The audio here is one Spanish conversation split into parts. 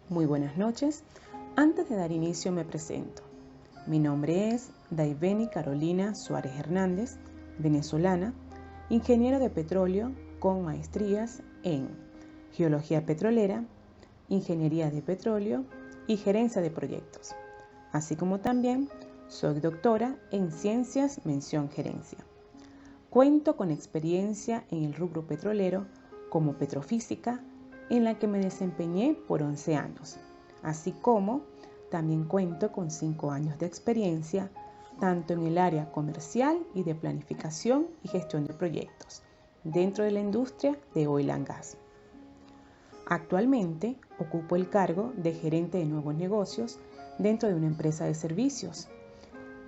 Muy buenas noches. Antes de dar inicio me presento. Mi nombre es Daiveni Carolina Suárez Hernández, venezolana, ingeniero de petróleo con maestrías en Geología Petrolera, Ingeniería de Petróleo y Gerencia de Proyectos, así como también soy doctora en Ciencias Mención Gerencia. Cuento con experiencia en el rubro petrolero como petrofísica, en la que me desempeñé por 11 años, así como también cuento con 5 años de experiencia tanto en el área comercial y de planificación y gestión de proyectos dentro de la industria de oil and gas. Actualmente ocupo el cargo de gerente de nuevos negocios dentro de una empresa de servicios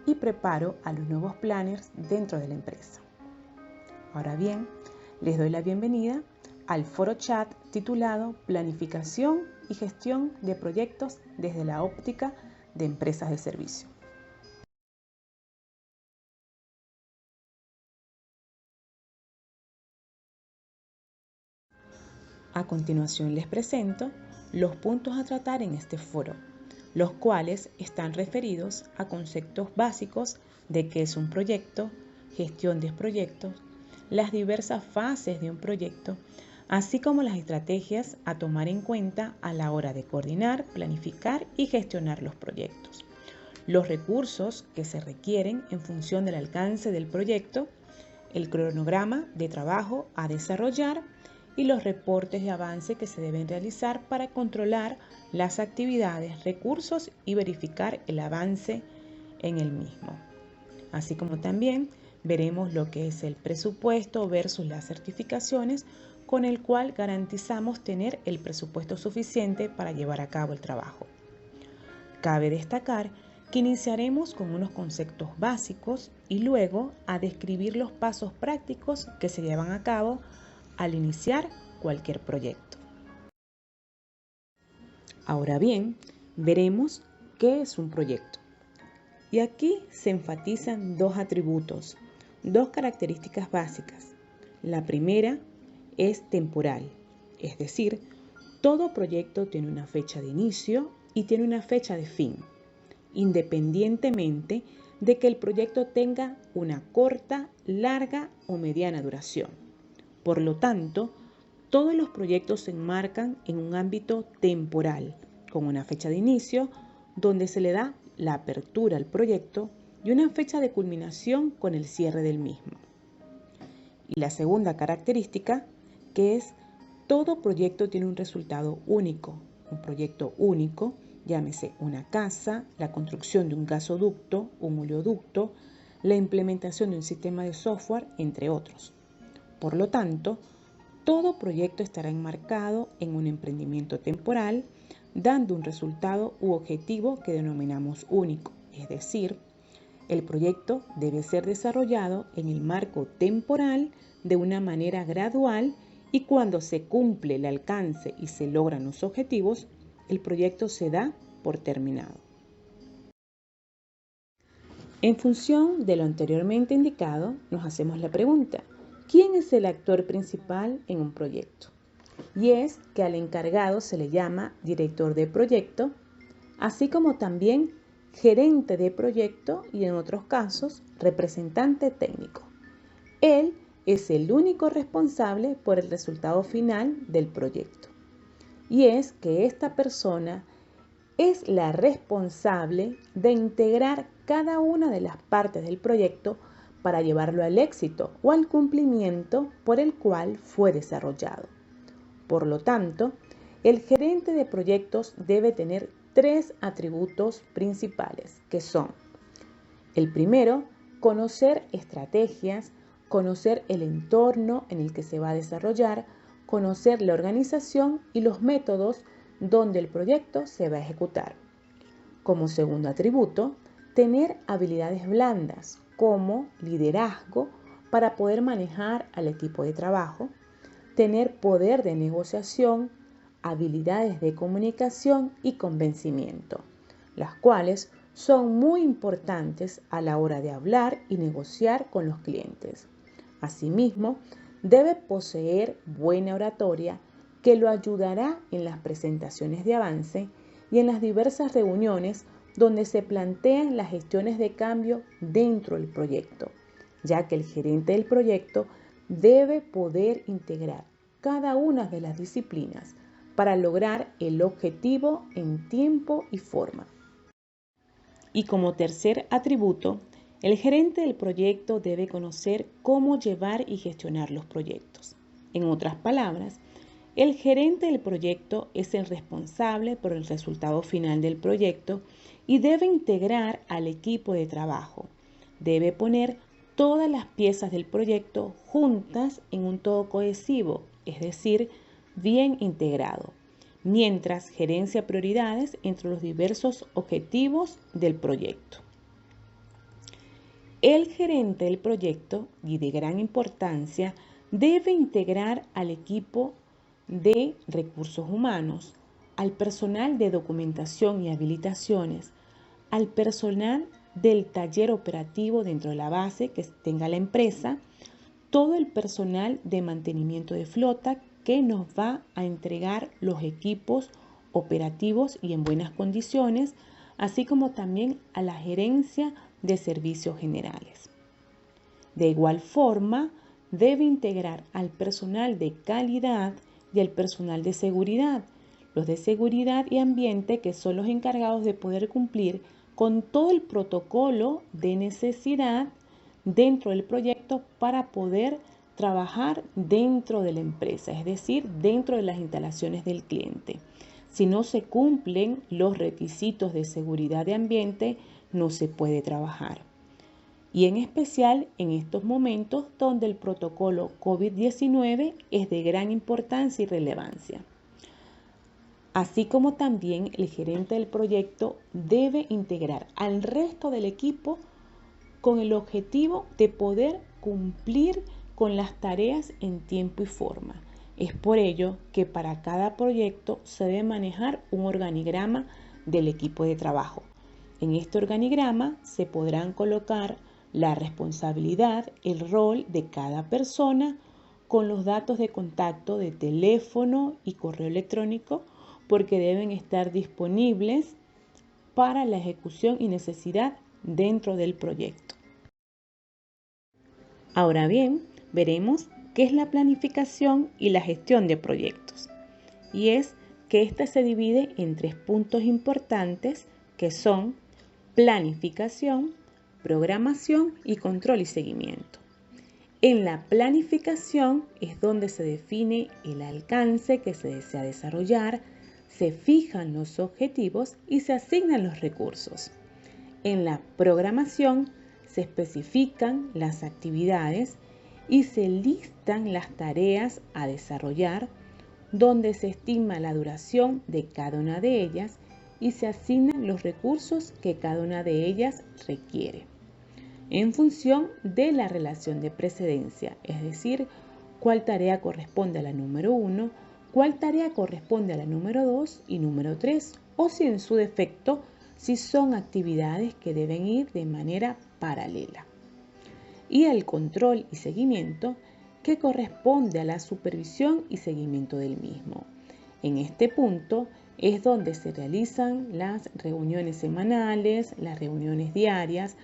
y preparo a los nuevos planners dentro de la empresa. Ahora bien, les doy la bienvenida al foro chat titulado Planificación y Gestión de Proyectos desde la óptica de empresas de servicio. A continuación les presento los puntos a tratar en este foro, los cuales están referidos a conceptos básicos de qué es un proyecto, gestión de proyectos, las diversas fases de un proyecto, así como las estrategias a tomar en cuenta a la hora de coordinar, planificar y gestionar los proyectos, los recursos que se requieren en función del alcance del proyecto, el cronograma de trabajo a desarrollar y los reportes de avance que se deben realizar para controlar las actividades, recursos y verificar el avance en el mismo. Así como también veremos lo que es el presupuesto versus las certificaciones, con el cual garantizamos tener el presupuesto suficiente para llevar a cabo el trabajo. Cabe destacar que iniciaremos con unos conceptos básicos y luego a describir los pasos prácticos que se llevan a cabo al iniciar cualquier proyecto. Ahora bien, veremos qué es un proyecto. Y aquí se enfatizan dos atributos, dos características básicas. La primera es temporal, es decir, todo proyecto tiene una fecha de inicio y tiene una fecha de fin, independientemente de que el proyecto tenga una corta, larga o mediana duración. Por lo tanto, todos los proyectos se enmarcan en un ámbito temporal, con una fecha de inicio, donde se le da la apertura al proyecto y una fecha de culminación con el cierre del mismo. Y la segunda característica, que es todo proyecto tiene un resultado único. Un proyecto único, llámese una casa, la construcción de un gasoducto, un oleoducto, la implementación de un sistema de software, entre otros. Por lo tanto, todo proyecto estará enmarcado en un emprendimiento temporal, dando un resultado u objetivo que denominamos único, es decir, el proyecto debe ser desarrollado en el marco temporal de una manera gradual y cuando se cumple el alcance y se logran los objetivos, el proyecto se da por terminado. En función de lo anteriormente indicado, nos hacemos la pregunta, ¿quién es el actor principal en un proyecto? Y es que al encargado se le llama director de proyecto, así como también gerente de proyecto y en otros casos representante técnico. Él es el único responsable por el resultado final del proyecto. Y es que esta persona es la responsable de integrar cada una de las partes del proyecto para llevarlo al éxito o al cumplimiento por el cual fue desarrollado. Por lo tanto, el gerente de proyectos debe tener 3 atributos principales, que son: el primero, conocer estrategias, conocer el entorno en el que se va a desarrollar, conocer la organización y los métodos donde el proyecto se va a ejecutar. Como segundo atributo, tener habilidades blandas como liderazgo para poder manejar al equipo de trabajo, tener poder de negociación, habilidades de comunicación y convencimiento, las cuales son muy importantes a la hora de hablar y negociar con los clientes. Asimismo, debe poseer buena oratoria que lo ayudará en las presentaciones de avance y en las diversas reuniones donde se plantean las gestiones de cambio dentro del proyecto, ya que el gerente del proyecto debe poder integrar cada una de las disciplinas para lograr el objetivo en tiempo y forma. Y como tercer atributo, el gerente del proyecto debe conocer cómo llevar y gestionar los proyectos. En otras palabras, el gerente del proyecto es el responsable por el resultado final del proyecto y debe integrar al equipo de trabajo. Debe poner todas las piezas del proyecto juntas en un todo cohesivo, es decir, bien integrado, mientras gerencia prioridades entre los diversos objetivos del proyecto. El gerente del proyecto, y de gran importancia, debe integrar al equipo de recursos humanos, al personal de documentación y habilitaciones, al personal del taller operativo dentro de la base que tenga la empresa, todo el personal de mantenimiento de flota que nos va a entregar los equipos operativos y en buenas condiciones, así como también a la gerencia de servicios generales. De igual forma, debe integrar al personal de calidad y al personal de seguridad, los de seguridad y ambiente, que son los encargados de poder cumplir con todo el protocolo de necesidad dentro del proyecto para poder trabajar dentro de la empresa, es decir, dentro de las instalaciones del cliente. Si no se cumplen los requisitos de seguridad de ambiente, no se puede trabajar. Y en especial en estos momentos donde el protocolo COVID-19 es de gran importancia y relevancia. Así como también el gerente del proyecto debe integrar al resto del equipo con el objetivo de poder cumplir con las tareas en tiempo y forma. Es por ello que para cada proyecto se debe manejar un organigrama del equipo de trabajo. En este organigrama se podrán colocar la responsabilidad, el rol de cada persona con los datos de contacto de teléfono y correo electrónico, porque deben estar disponibles para la ejecución y necesidad dentro del proyecto. Ahora bien, veremos qué es la planificación y la gestión de proyectos. Y es que ésta se divide en 3 puntos importantes que son planificación, programación y control y seguimiento. En la planificación es donde se define el alcance que se desea desarrollar, se fijan los objetivos y se asignan los recursos. En la programación se especifican las actividades y se listan las tareas a desarrollar, donde se estima la duración de cada una de ellas y se asignan los recursos que cada una de ellas requiere, en función de la relación de precedencia, es decir, cuál tarea corresponde a la número 1, cuál tarea corresponde a la número 2 y número 3, o si en su defecto, si son actividades que deben ir de manera paralela. Y el control y seguimiento, que corresponde a la supervisión y seguimiento del mismo. En este punto es donde se realizan las reuniones semanales, las reuniones diarias,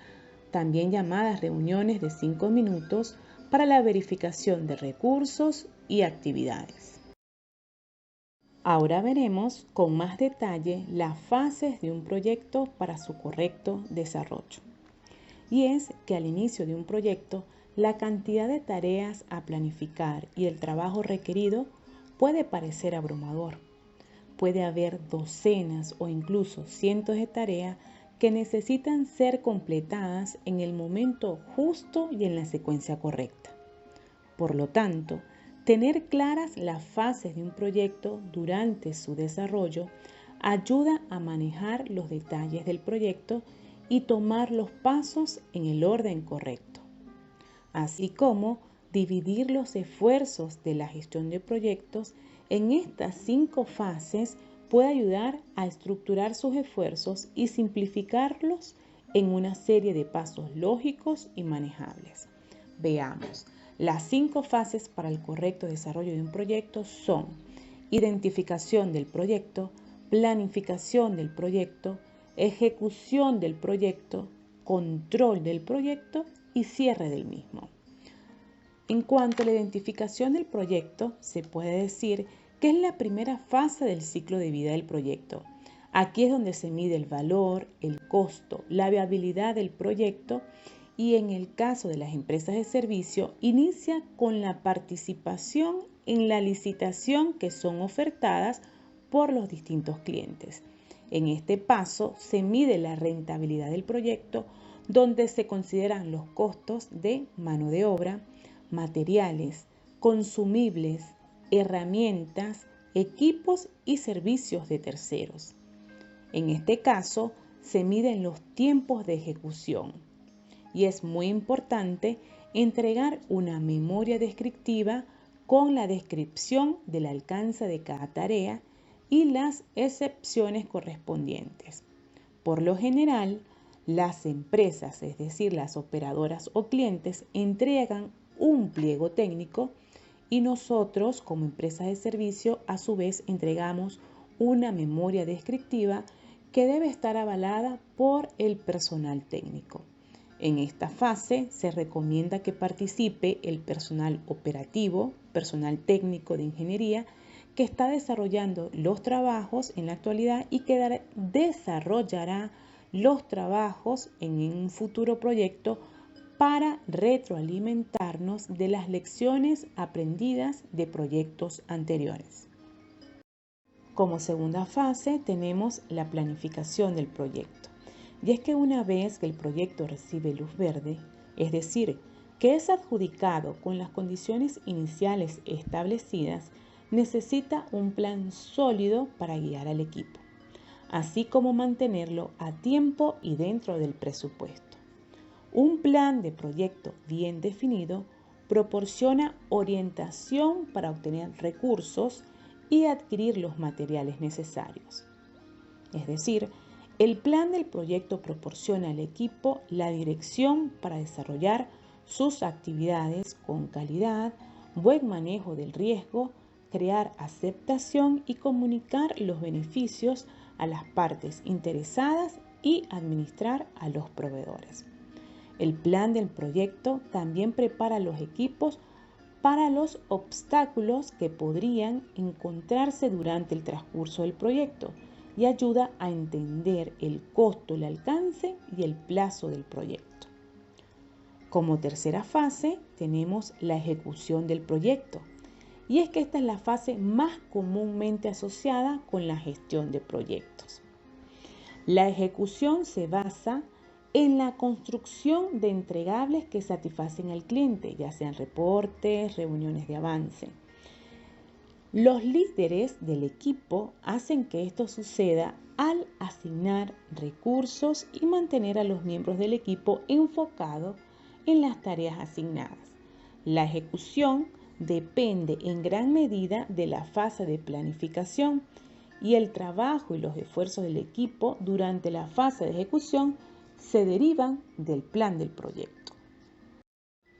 también llamadas reuniones de 5 minutos para la verificación de recursos y actividades. Ahora veremos con más detalle las fases de un proyecto para su correcto desarrollo. Y es que al inicio de un proyecto, la cantidad de tareas a planificar y el trabajo requerido puede parecer abrumador. Puede haber docenas o incluso cientos de tareas que necesitan ser completadas en el momento justo y en la secuencia correcta. Por lo tanto, tener claras las fases de un proyecto durante su desarrollo ayuda a manejar los detalles del proyecto y tomar los pasos en el orden correcto, así como dividir los esfuerzos de la gestión de proyectos en estas 5 fases puede ayudar a estructurar sus esfuerzos y simplificarlos en una serie de pasos lógicos y manejables. Veamos. Las 5 fases para el correcto desarrollo de un proyecto son identificación del proyecto, planificación del proyecto, ejecución del proyecto, control del proyecto y cierre del mismo. En cuanto a la identificación del proyecto, se puede decir que es la primera fase del ciclo de vida del proyecto. Aquí es donde se mide el valor, el costo, la viabilidad del proyecto y en el caso de las empresas de servicio, inicia con la participación en la licitación que son ofertadas por los distintos clientes. En este paso se mide la rentabilidad del proyecto, donde se consideran los costos de mano de obra, materiales, consumibles, herramientas, equipos y servicios de terceros. En este caso, se miden los tiempos de ejecución y es muy importante entregar una memoria descriptiva con la descripción del alcance de cada tarea y las excepciones correspondientes. Por lo general, las empresas, es decir, las operadoras o clientes, entregan un pliego técnico y nosotros, como empresa de servicio, a su vez entregamos una memoria descriptiva que debe estar avalada por el personal técnico. En esta fase se recomienda que participe el personal operativo, personal técnico de ingeniería, que está desarrollando los trabajos en la actualidad y que desarrollará los trabajos en un futuro proyecto para retroalimentarnos de las lecciones aprendidas de proyectos anteriores. Como segunda fase tenemos la planificación del proyecto. Y es que una vez que el proyecto recibe luz verde, es decir, que es adjudicado con las condiciones iniciales establecidas, necesita un plan sólido para guiar al equipo, así como mantenerlo a tiempo y dentro del presupuesto. Un plan de proyecto bien definido proporciona orientación para obtener recursos y adquirir los materiales necesarios. Es decir, el plan del proyecto proporciona al equipo la dirección para desarrollar sus actividades con calidad, buen manejo del riesgo, crear aceptación y comunicar los beneficios a las partes interesadas y administrar a los proveedores. El plan del proyecto también prepara a los equipos para los obstáculos que podrían encontrarse durante el transcurso del proyecto y ayuda a entender el costo, el alcance y el plazo del proyecto. Como tercera fase tenemos la ejecución del proyecto, y es que esta es la fase más comúnmente asociada con la gestión de proyectos. La ejecución se basa en la construcción de entregables que satisfacen al cliente, ya sean reportes, reuniones de avance. Los líderes del equipo hacen que esto suceda al asignar recursos y mantener a los miembros del equipo enfocados en las tareas asignadas. La ejecución depende en gran medida de la fase de planificación y el trabajo y los esfuerzos del equipo durante la fase de ejecución se derivan del plan del proyecto.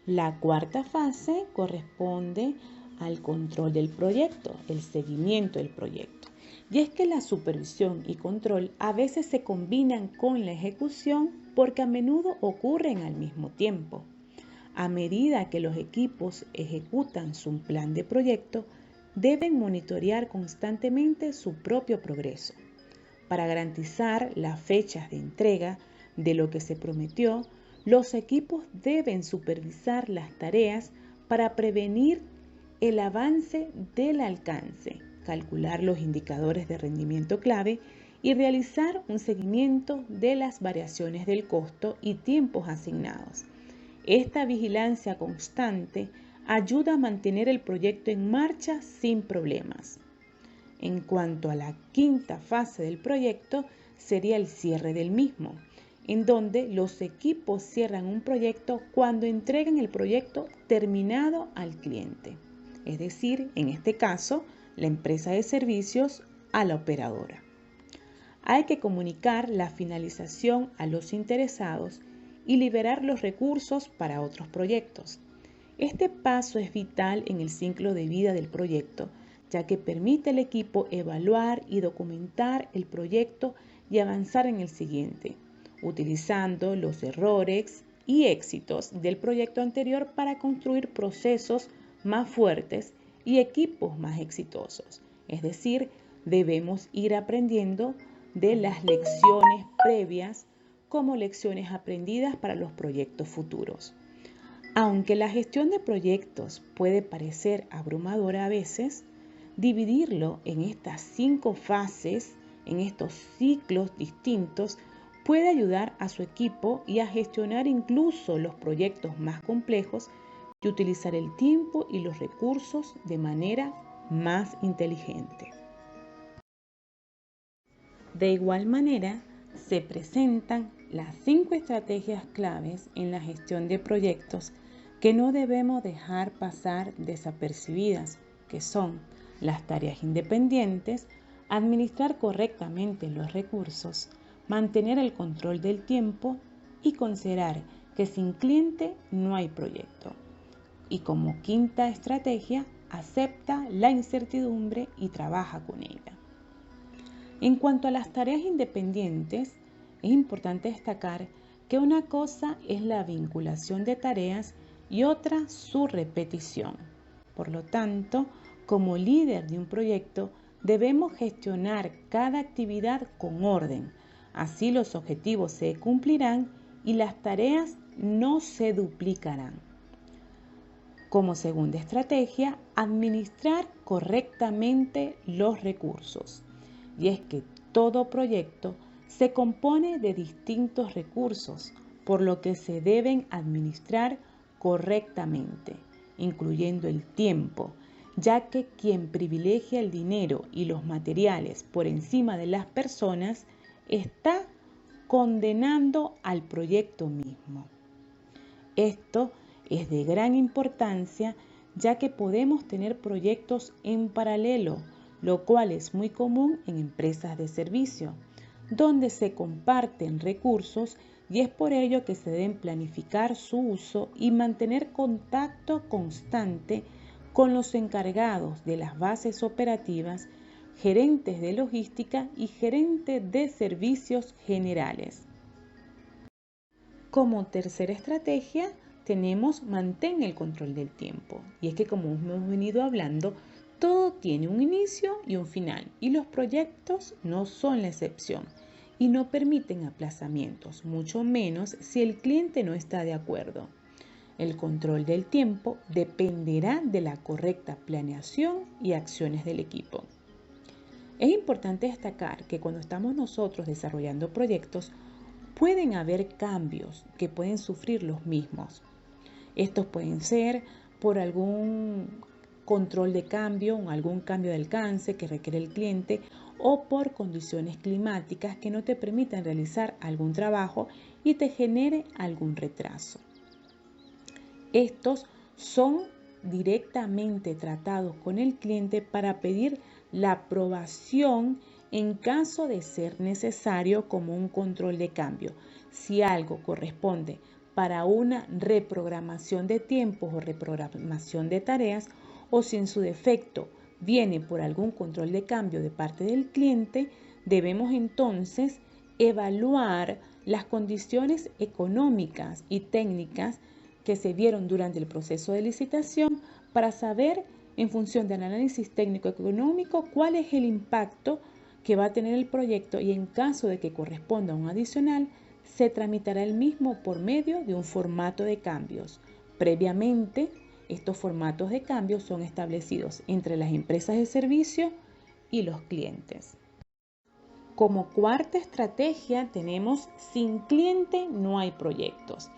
La cuarta fase corresponde al control del proyecto, el seguimiento del proyecto. Y es que la supervisión y control a veces se combinan con la ejecución porque a menudo ocurren al mismo tiempo. A medida que los equipos ejecutan su plan de proyecto, deben monitorear constantemente su propio progreso. Para garantizar las fechas de entrega de lo que se prometió, los equipos deben supervisar las tareas para prevenir el avance del alcance, calcular los indicadores de rendimiento clave y realizar un seguimiento de las variaciones del costo y tiempos asignados. Esta vigilancia constante ayuda a mantener el proyecto en marcha sin problemas. En cuanto a la quinta fase del proyecto, sería el cierre del mismo, en donde los equipos cierran un proyecto cuando entregan el proyecto terminado al cliente. Es decir, en este caso, la empresa de servicios a la operadora. Hay que comunicar la finalización a los interesados y liberar los recursos para otros proyectos. Este paso es vital en el ciclo de vida del proyecto, ya que permite al equipo evaluar y documentar el proyecto y avanzar en el siguiente, utilizando los errores y éxitos del proyecto anterior para construir procesos más fuertes y equipos más exitosos. Es decir, debemos ir aprendiendo de las lecciones previas como lecciones aprendidas para los proyectos futuros. Aunque la gestión de proyectos puede parecer abrumadora a veces, dividirlo en estas 5 fases, en estos ciclos distintos, puede ayudar a su equipo y a gestionar incluso los proyectos más complejos y utilizar el tiempo y los recursos de manera más inteligente. De igual manera, se presentan las 5 estrategias claves en la gestión de proyectos que no debemos dejar pasar desapercibidas, que son las tareas independientes, administrar correctamente los recursos, mantener el control del tiempo y considerar que sin cliente no hay proyecto. Y como quinta estrategia, acepta la incertidumbre y trabaja con ella. En cuanto a las tareas independientes, es importante destacar que una cosa es la vinculación de tareas y otra su repetición. Por lo tanto, como líder de un proyecto, debemos gestionar cada actividad con orden. Así los objetivos se cumplirán y las tareas no se duplicarán. Como segunda estrategia, administrar correctamente los recursos. Y es que todo proyecto se compone de distintos recursos, por lo que se deben administrar correctamente, incluyendo el tiempo, ya que quien privilegia el dinero y los materiales por encima de las personas está condenando al proyecto mismo. Esto es de gran importancia, ya que podemos tener proyectos en paralelo, lo cual es muy común en empresas de servicio, donde se comparten recursos y es por ello que se deben planificar su uso y mantener contacto constante con los encargados de las bases operativas, gerentes de logística y gerentes de servicios generales. Como tercera estrategia, tenemos mantén el control del tiempo. Y es que como hemos venido hablando, todo tiene un inicio y un final, y los proyectos no son la excepción y no permiten aplazamientos, mucho menos si el cliente no está de acuerdo. El control del tiempo dependerá de la correcta planeación y acciones del equipo. Es importante destacar que cuando estamos nosotros desarrollando proyectos, pueden haber cambios que pueden sufrir los mismos. Estos pueden ser por algún control de cambio o algún cambio de alcance que requiere el cliente o por condiciones climáticas que no te permitan realizar algún trabajo y te genere algún retraso. Estos son directamente tratados con el cliente para pedir la aprobación en caso de ser necesario como un control de cambio. Si algo corresponde para una reprogramación de tiempos o reprogramación de tareas, o si en su defecto viene por algún control de cambio de parte del cliente, debemos entonces evaluar las condiciones económicas y técnicas que se dieron durante el proceso de licitación para saber, en función del análisis técnico-económico, cuál es el impacto que va a tener el proyecto y en caso de que corresponda a un adicional, se tramitará el mismo por medio de un formato de cambios. Previamente, estos formatos de cambios son establecidos entre las empresas de servicio y los clientes. Como cuarta estrategia tenemos sin cliente no hay proyectos.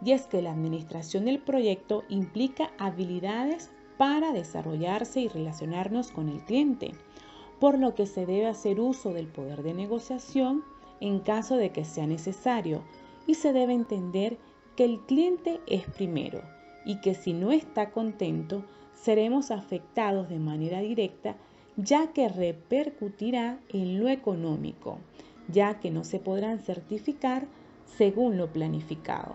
Y es que la administración del proyecto implica habilidades para desarrollarse y relacionarnos con el cliente, por lo que se debe hacer uso del poder de negociación en caso de que sea necesario y se debe entender que el cliente es primero y que si no está contento seremos afectados de manera directa, ya que repercutirá en lo económico, ya que no se podrán certificar según lo planificado.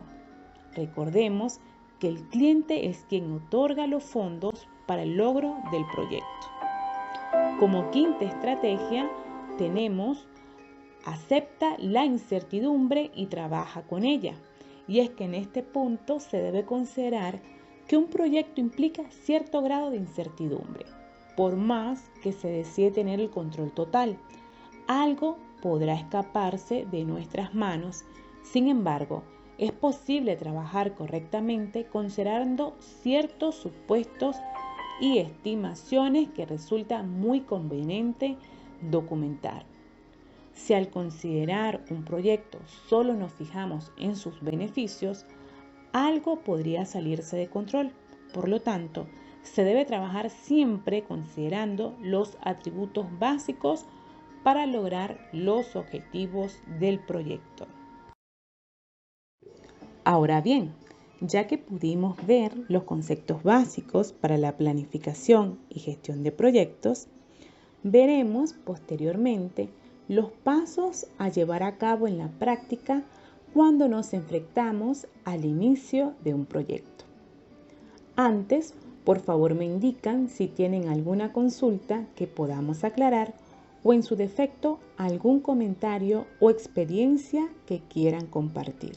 Recordemos que el cliente es quien otorga los fondos para el logro del proyecto. Como quinta estrategia tenemos acepta la incertidumbre y trabaja con ella. Y es que en este punto se debe considerar que un proyecto implica cierto grado de incertidumbre. Por más que se desee tener el control total, algo podrá escaparse de nuestras manos. Sin embargo, es posible trabajar correctamente considerando ciertos supuestos y estimaciones que resulta muy conveniente documentar. Si al considerar un proyecto solo nos fijamos en sus beneficios, algo podría salirse de control. Por lo tanto, se debe trabajar siempre considerando los atributos básicos para lograr los objetivos del proyecto. Ahora bien, ya que pudimos ver los conceptos básicos para la planificación y gestión de proyectos, veremos posteriormente los pasos a llevar a cabo en la práctica cuando nos enfrentamos al inicio de un proyecto. Antes, por favor me indican si tienen alguna consulta que podamos aclarar o en su defecto algún comentario o experiencia que quieran compartir.